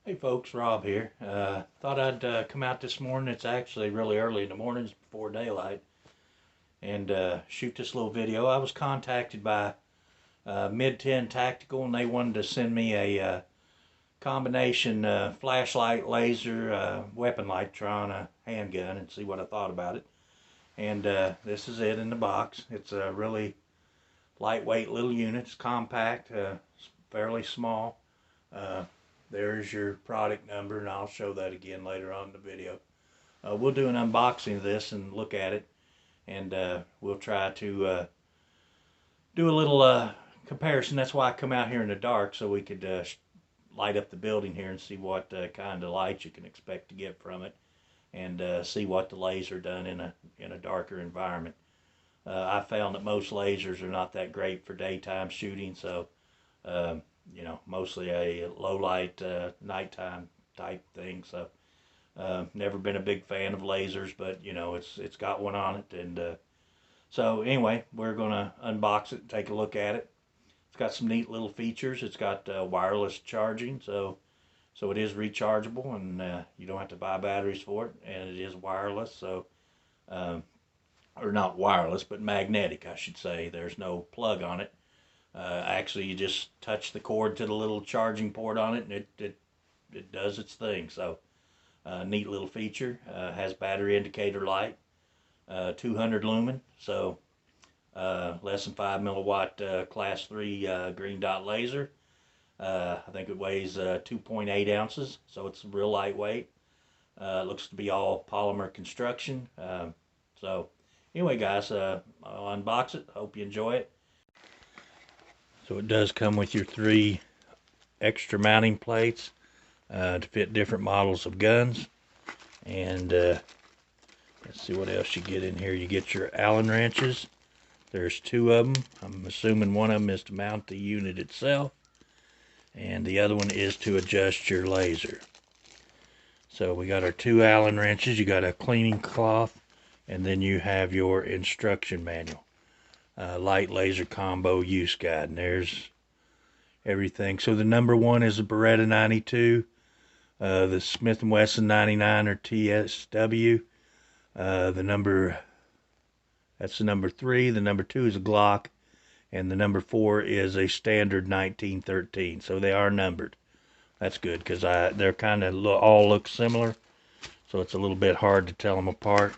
Hey folks, Rob here. Thought I'd come out this morning. It's actually really early in the mornings before daylight, and shoot this little video. I was contacted by Mid 10 Tactical, and they wanted to send me a combination flashlight, laser, weapon light, try on a handgun and see what I thought about it. And this is it in the box. It's a really lightweight little unit. It's compact, fairly small. Uh, There's your product number, and I'll show that again later on in the video. We'll do an unboxing of this and look at it, and we'll try to do a little comparison. That's why I come out here in the dark, so we could light up the building here and see what kind of light you can expect to get from it, and see what the laser done in a darker environment. I found that most lasers are not that great for daytime shooting, so mostly a low light nighttime type thing. So never been a big fan of lasers, but it's got one on it, and so anyway, we're gonna unbox it, take a look at it. It's got some neat little features. It's got wireless charging, so it is rechargeable, and you don't have to buy batteries for it, and it is wireless. So or not wireless, but magnetic, I should say. There's no plug on it. Actually, you just touch the cord to the little charging port on it, and it does its thing. So, neat little feature. Has battery indicator light, 200 lumen, so less than 5 milliwatt class 3 green dot laser. I think it weighs 2.8 ounces, so it's real lightweight. Looks to be all polymer construction. So, anyway, guys, I'll unbox it. Hope you enjoy it. So it does come with your 3 extra mounting plates to fit different models of guns. And let's see what else you get in here. You get your Allen wrenches. There's 2 of them. I'm assuming one of them is to mount the unit itself, and the other one is to adjust your laser. So we got our 2 Allen wrenches. You got a cleaning cloth, and then you have your instruction manual. Light laser combo use guide, and there's everything. So the number 1 is a Beretta 92, the Smith & Wesson 99 or TSW. That's the number 3. The number 2 is a Glock, and the number 4 is a standard 1913. So they are numbered. That's good, because they're kind of all look similar, so it's a little bit hard to tell them apart.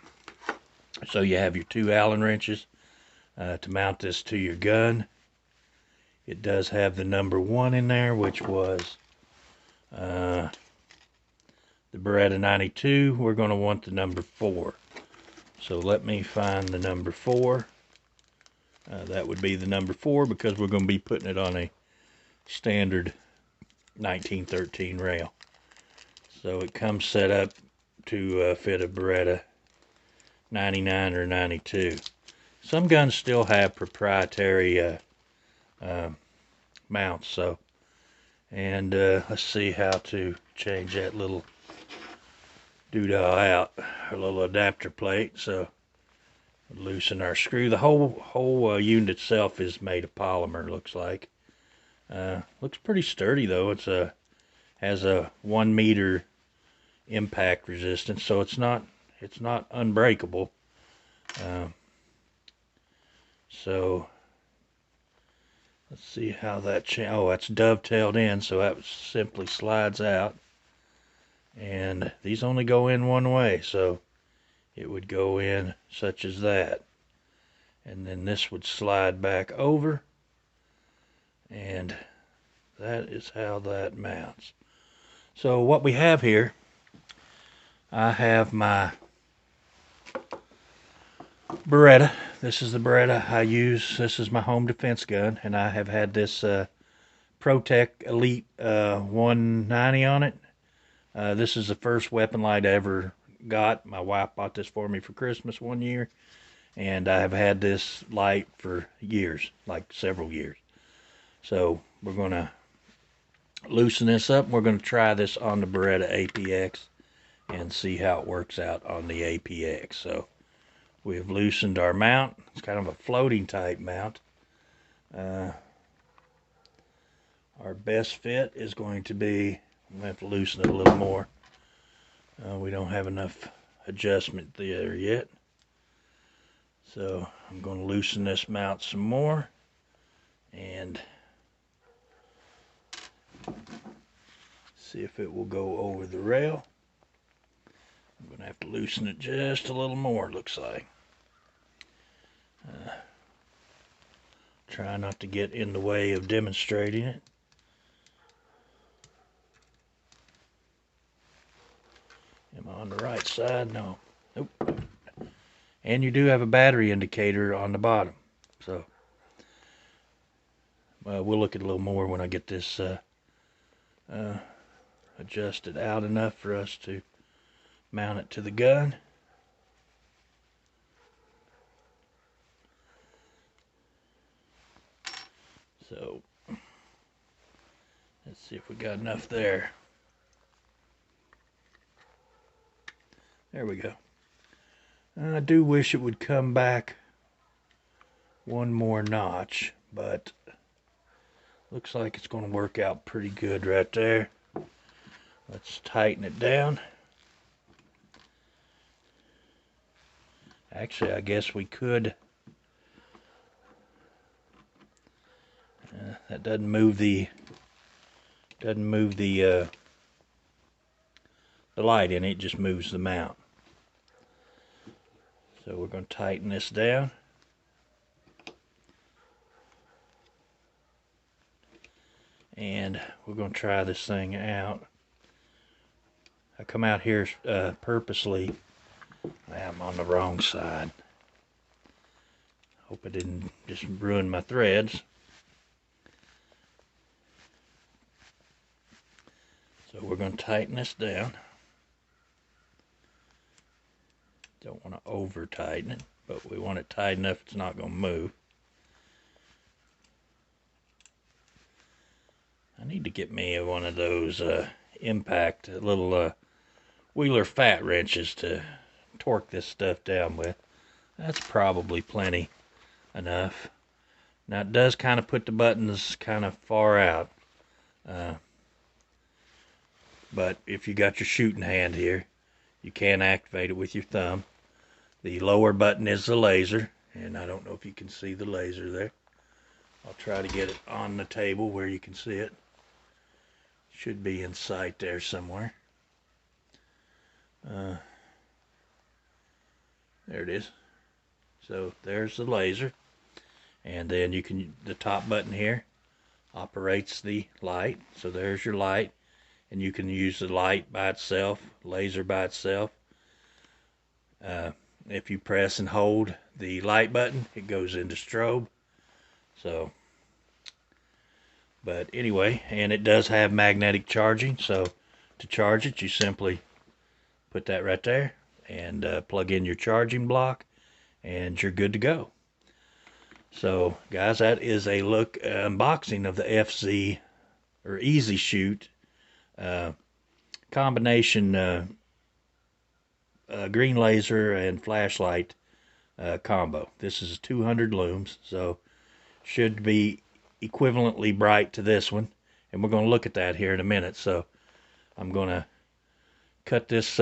So you have your 2 Allen wrenches to mount this to your gun. It does have the number 1 in there, which was the Beretta 92. We're going to want the number 4. So let me find the number 4. That would be the number 4, because we're going to be putting it on a standard 1913 rail. So it comes set up to fit a Beretta 99 or 92. Some guns still have proprietary mounts. So, and let's see how to change that little doodah out, our little adapter plate. So loosen our screw. The whole unit itself is made of polymer, looks like. Looks pretty sturdy though. Has a 1 meter impact resistance, so it's not unbreakable. So let's see how that oh, that's dovetailed in, so that simply slides out. And these only go in one way, so it would go in such as that. And then this would slide back over, and that is how that mounts. So what we have here, I have my Beretta. This is the Beretta I use. This is my home defense gun, and I have had this ProTech Elite 190 on it. This is the first weapon light I ever got. My wife bought this for me for Christmas one year, and I have had this light for years, like several years. So we're going to loosen this up. We're going to try this on the Beretta APX and see how it works out on the APX. So we have loosened our mount. It's kind of a floating type mount. Our best fit is going to be I'm gonna have to loosen it a little more. We don't have enough adjustment there yet. So I'm going to loosen this mount some more and see if it will go over the rail. I'm going to have to loosen it just a little more, it looks like. Try not to get in the way of demonstrating it. Am I on the right side? No. Nope. And you do have a battery indicator on the bottom. So we'll look at it a little more when I get this adjusted out enough for us to mount it to the gun. So let's see if we got enough there. There we go. I do wish it would come back one more notch, but looks like it's going to work out pretty good right there. Let's tighten it down. Actually, I guess we could. That doesn't move the light in it. It just moves the mount. So we're going to tighten this down. And we're going to try this thing out. I come out here purposely. I'm on the wrong side. Hope I didn't just ruin my threads. So we're going to tighten this down. Don't want to over tighten it, but we want it tight enough it's not going to move. I need to get me one of those impact little Wheeler fat wrenches to torque this stuff down with. That's probably plenty enough. Now it does kind of put the buttons kind of far out. But if you got your shooting hand here, you can activate it with your thumb. The lower button is the laser, and I don't know if you can see the laser there. I'll try to get it on the table where you can see it. Should be in sight there somewhere. There it is. So there's the laser, and then you can, the top button here operates the light. So there's your light, and you can use the light by itself, laser by itself. If you press and hold the light button, it goes into strobe. So, but anyway, and it does have magnetic charging. So to charge it, you simply put that right there and plug in your charging block, and you're good to go. So guys, that is a look unboxing of the FZ or ezshoot combination green laser and flashlight combo. This is 200 looms, so should be equivalently bright to this one, and we're going to look at that here in a minute. So I'm going to cut this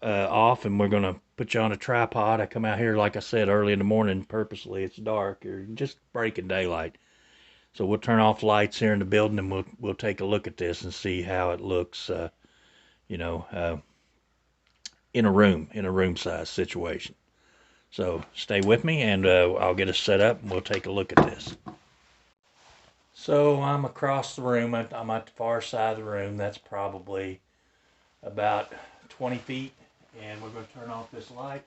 off, and we're going to put you on a tripod. I come out here, like I said, early in the morning purposely. It's dark, or just breaking daylight. So we'll turn off lights here in the building, and we'll take a look at this and see how it looks, in a room size situation. So stay with me, and I'll get us set up, and we'll take a look at this. So I'm across the room. I'm at the far side of the room. That's probably about 20 feet, and we're going to turn off this light,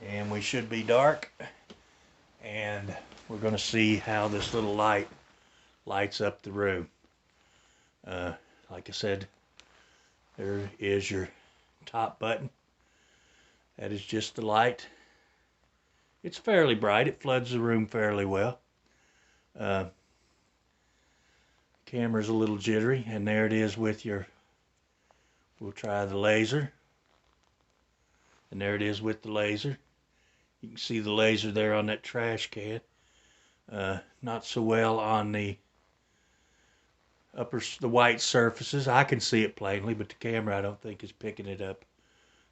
and we should be dark, and we're going to see how this little light lights up the room. Like I said, there is your top button. That is just the light. It's fairly bright. It floods the room fairly well. Camera's a little jittery, and there it is with your, we'll try the laser. And there it is with the laser. You can see the laser there on that trash can. Not so well on the the white surfaces. I can see it plainly, but the camera I don't think is picking it up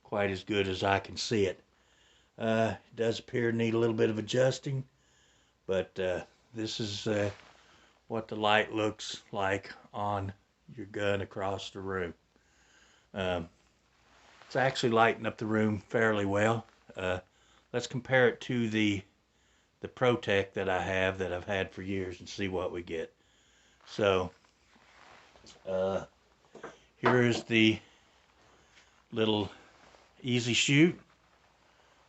quite as good as I can see it. It does appear to need a little bit of adjusting, but this is what the light looks like on your gun across the room. It's actually lighting up the room fairly well. Let's compare it to the Protec that I've had for years, and see what we get. So here is the little ezshoot.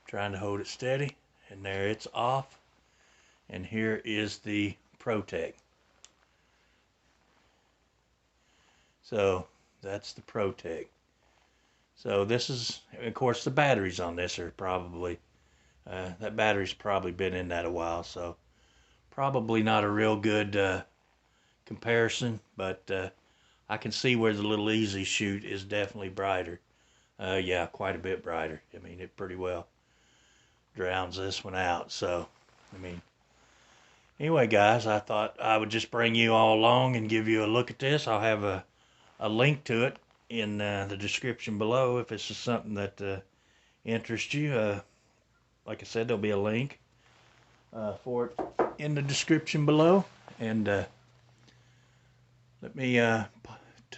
Trying to hold it steady, and there it's off. And here is the Protec. So that's the Protec. So this is, of course, the batteries on this are probably, that battery's probably been in that a while, so probably not a real good comparison, but I can see where the little ezshoot is definitely brighter. Yeah, quite a bit brighter. I mean, it pretty well drowns this one out. So, I mean, anyway, guys, I thought I would just bring you all along and give you a look at this. I'll have a link to it in the description below if this is something that interests you. Like I said, there'll be a link for it in the description below. And let me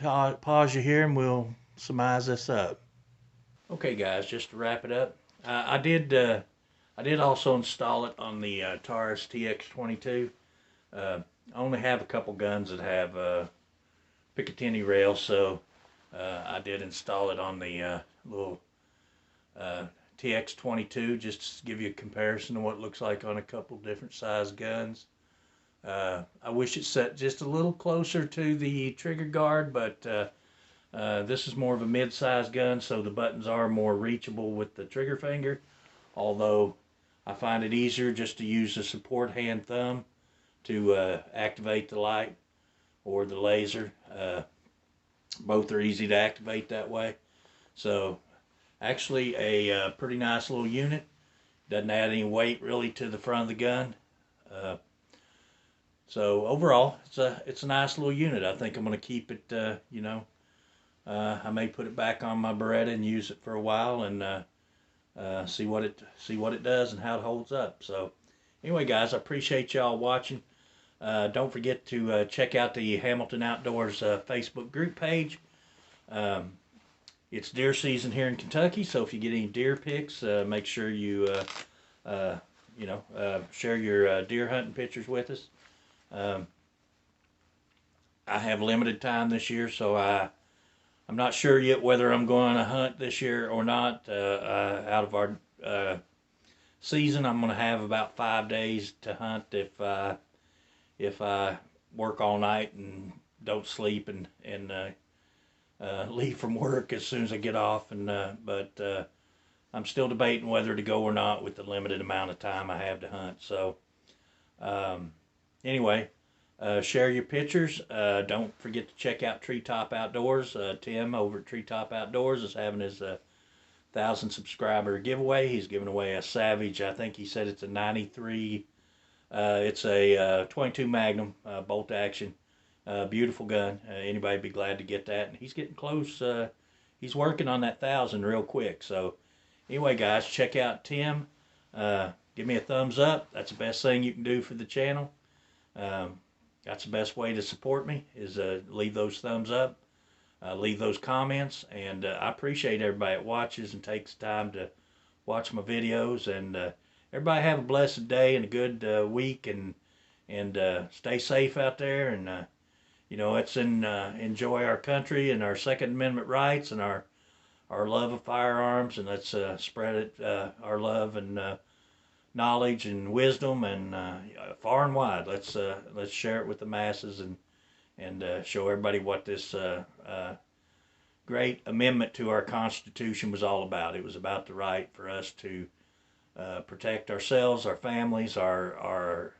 pause you here and we'll surmise this up. Okay, guys, just to wrap it up, I did also install it on the Taurus TX22. I only have a couple guns that have Picatinny rails, so I did install it on the little TX22 just to give you a comparison of what it looks like on a couple different size guns. I wish it set just a little closer to the trigger guard, but this is more of a mid-size gun, so the buttons are more reachable with the trigger finger, although I find it easier just to use the support hand thumb to activate the light or the laser. Both are easy to activate that way. So actually a pretty nice little unit. Doesn't add any weight really to the front of the gun. So overall, it's a nice little unit. I think I'm going to keep it, you know. I may put it back on my Beretta and use it for a while and see what it does and how it holds up. So anyway, guys, I appreciate y'all watching. Don't forget to check out the Hamilton Outdoors Facebook group page. It's deer season here in Kentucky, so if you get any deer pics, make sure you you know, share your deer hunting pictures with us. I have limited time this year, so I'm not sure yet whether I'm going to hunt this year or not. Out of our season, I'm going to have about 5 days to hunt if I work all night and don't sleep and leave from work as soon as I get off. But I'm still debating whether to go or not with the limited amount of time I have to hunt. So anyway, share your pictures. Don't forget to check out Treetop Outdoors. Tim over at Treetop Outdoors is having his 1,000 subscriber giveaway. He's giving away a Savage. I think he said it's a 93. It's a 22 Magnum bolt action. Beautiful gun. Anybody be glad to get that. And he's getting close. He's working on that 1,000 real quick. So anyway, guys, check out Tim. Give me a thumbs up. That's the best thing you can do for the channel. That's the best way to support me, is leave those thumbs up, leave those comments, and I appreciate everybody that watches and takes time to watch my videos. And everybody have a blessed day and a good week, and stay safe out there. And you know, let's enjoy our country and our Second Amendment rights and our love of firearms, and let's spread it, our love and knowledge and wisdom, and far and wide. Let's share it with the masses and show everybody what this great amendment to our Constitution was all about. It was about the right for us to protect ourselves, our families, our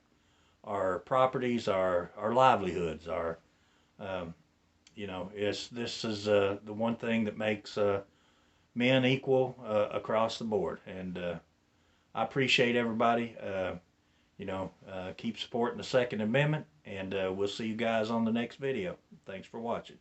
properties, our livelihoods. Our you know, this is the one thing that makes men equal across the board. And I appreciate everybody. You know, keep supporting the Second Amendment, and we'll see you guys on the next video. Thanks for watching.